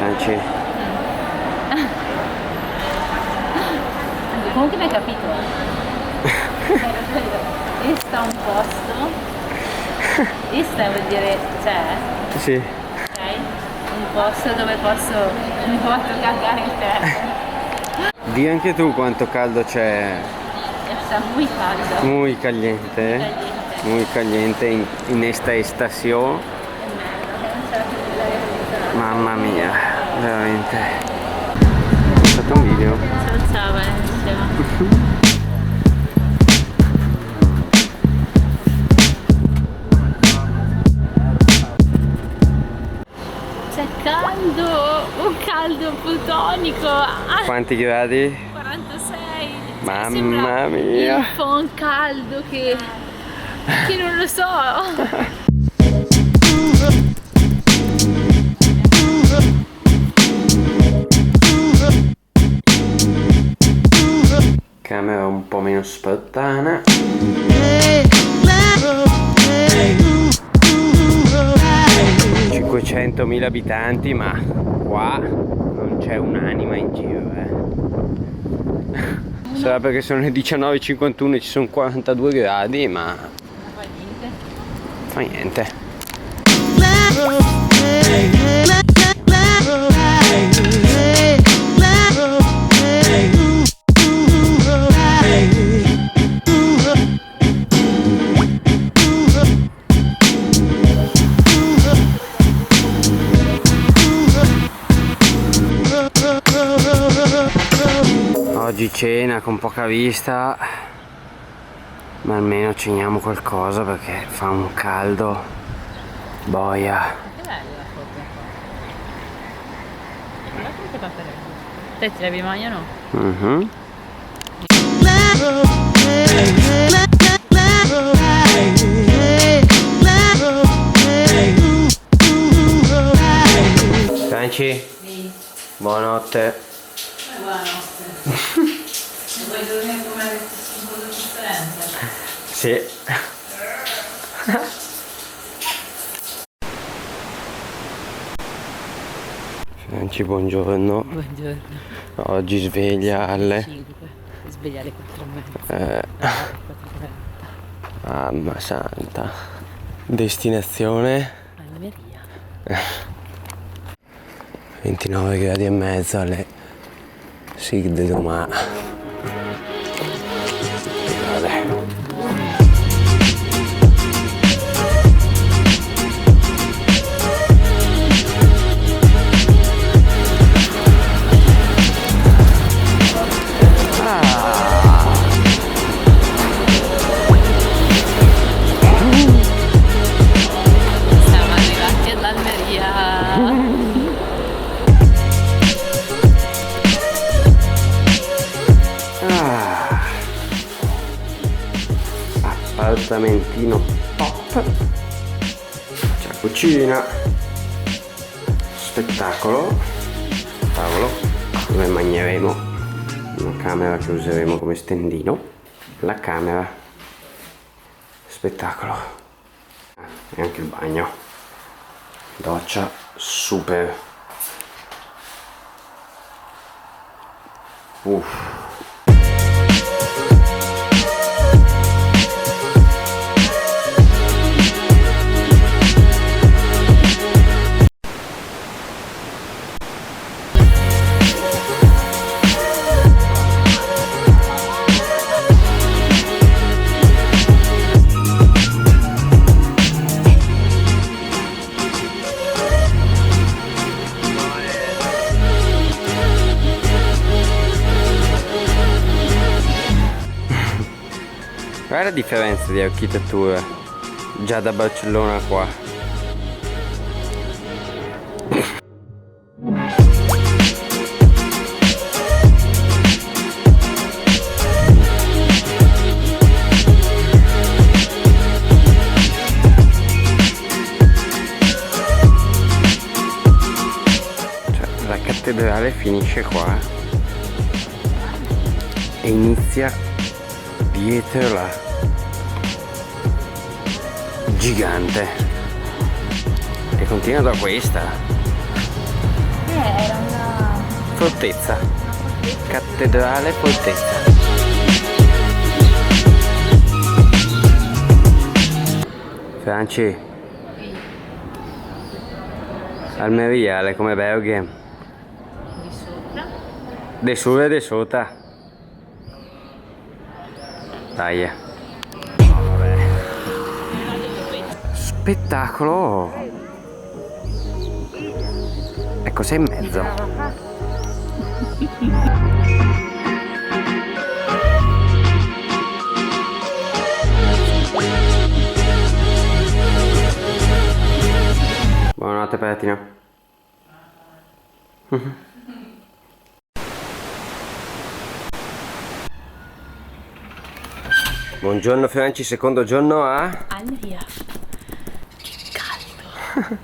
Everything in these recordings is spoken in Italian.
Anzi. Comunque mi hai capito? Esta è un posto. Esta vuol dire c'è. Sì. Ok? Un posto dove mi posso cagare il tè. Di anche tu quanto caldo c'è. Sta muy caldo. Muy caliente. Muy caliente in esta estación. Mamma mia, veramente. Ho fatto un video. Ciao Valencia. C'è caldo, un caldo plutonico. Quanti gradi? 46. Mamma mia. Un po' un caldo che non lo so. Camera un po' meno spartana. 500.000 abitanti, ma qua non c'è un'anima in giro, Sarà perché sono le 19:51 e ci sono 42 gradi, ma fa niente. Oggi cena con poca vista, ma almeno ceniamo qualcosa perché fa un caldo boia. Che bella la foto. Guarda come ti fa per te, ti levi maglia no? Franci? Sì. Buonanotte. Buonanotte. Vuoi dormire come un po' differente? Sì. Franci, buongiorno. Buongiorno. Oggi sveglia alle 5. Sveglia alle 4:30. 4:30. Mamma santa. Destinazione Almeria. 29 gradi e mezzo alle Sig de domani. Vabbè. Siamo arrivati all'Almeria. Appartamentino top, c'è la cucina, spettacolo, tavolo dove mangeremo, una camera che useremo come stendino, la camera, spettacolo, e anche il bagno, doccia super. Guarda la differenza di architettura, già da Barcellona qua. Cioè, la cattedrale finisce qua e inizia dietro la gigante e continua da questa. fortezza. Cattedrale fortezza. Franci, Almeria, alle come Berghe. Di sopra. De sur e de sota. Dai. Oh, vabbè. Spettacolo. Ecco, sei in mezzo. Buonanotte Pettino. Buongiorno Franci, secondo giorno a Almeria. Che caldo.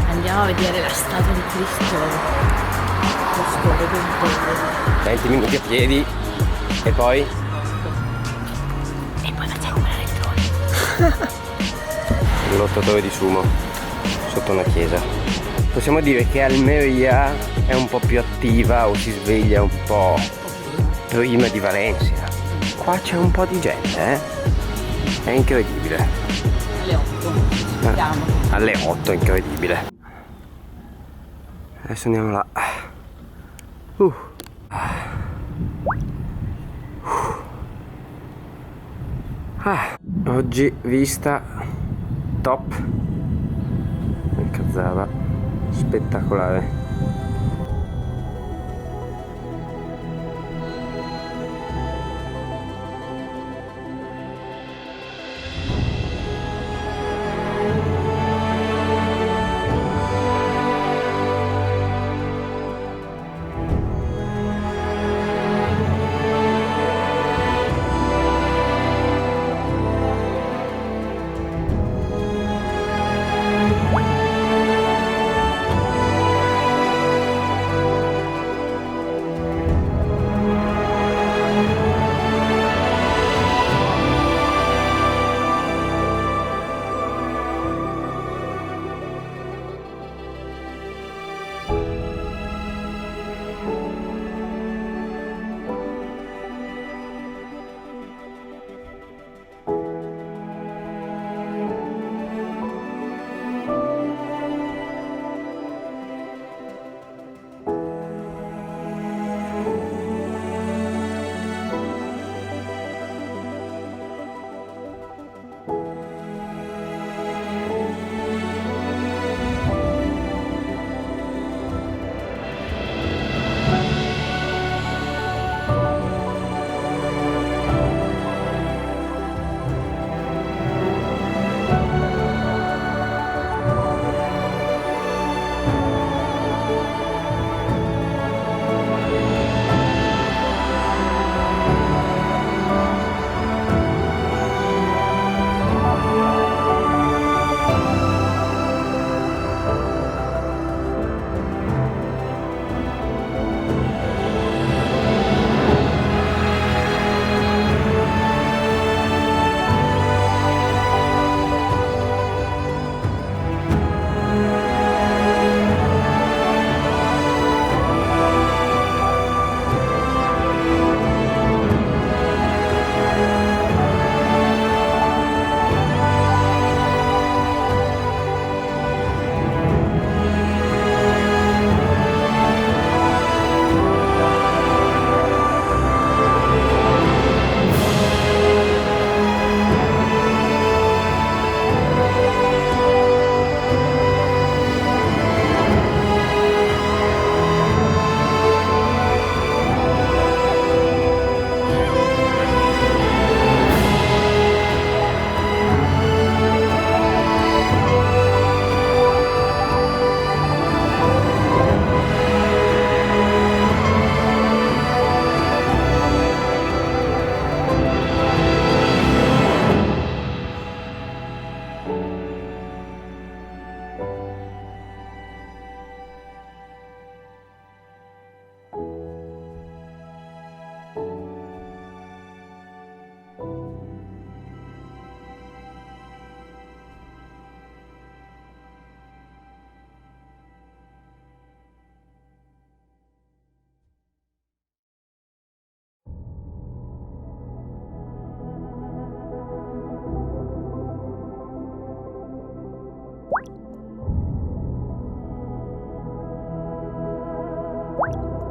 Andiamo a vedere la statua di Cristo. Questo vedo un po'. 20 minuti a piedi e poi E poi facciamo un ralettone. un lottatore di sumo sotto una chiesa. Possiamo dire che Almeria è un po' più attiva o si sveglia un po' prima di Valencia. Qua c'è un po' di gente, È incredibile. Alle 8. Siamo. Alle 8, incredibile. Adesso andiamo là. Oggi vista top. Cazzava. Spettacolare. Ciao.